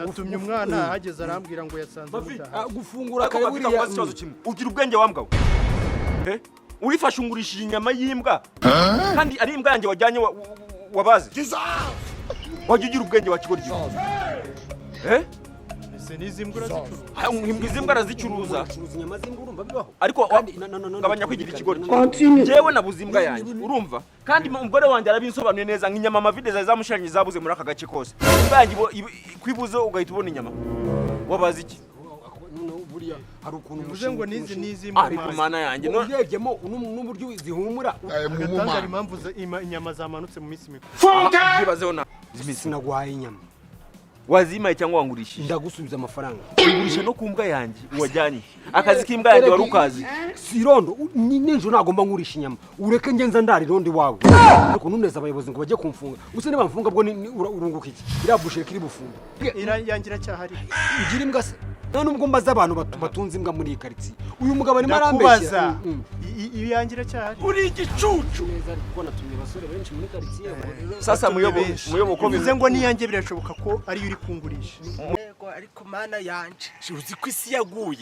natumye umwana hageze arambwira ngo yasanze gufungura kare buriya ugira ubwenge wambwa urifashe ungurishije inyama y'imbwa kandi ari imbwa yanjye wajyanye wabaze wajya ugira ubwenge wa kigo ry'imbwa imbwa arazicuruza ariko gabanya kwigira ikigori njyewe nabuze imbwa yanjye urumva kandi umugore wanjye arabinsobanuye neza nk'inyama amavide zari zamushiranye zabuze muri aka gace kose imbwa yanjye kwibuze ugahita ubona inyama wabaze iki buriya hari ukuntu uvuze ngo nizi imbwa ariko mana yanjye ubyegemo n'uburyo zihumura agatanga impamvu inyama zamanutse mu minsi mikuru bibazeho na sinaguhaye inyama wazimaye cyangwa wangurishije ndagusubiza amafaranga ugurisha no kumbwa yanjye uwajyanye akazi k'imbwa yanjye wari ukazi sirondo ninjo nagomba ngurisha inyama ureke ngenza ndari rondi wawe ariko nuneza abayobozi ngo bajye kumfunga gusa niba mfunga bwo urunguka iki irabushire kiri bufunga yangira cyahari igira imbwa se none ubwo mbaza abantu batunze imbwa muri kariti uyu mugabo ni marambeshya yangira cyahari uri igicucu neza ariko natumye basore benshi muri kariti sasa muyobo bivuze ngo niyange birashoboka ko ari uri kungurisha ariko mana yanje uzi ko isi yaguye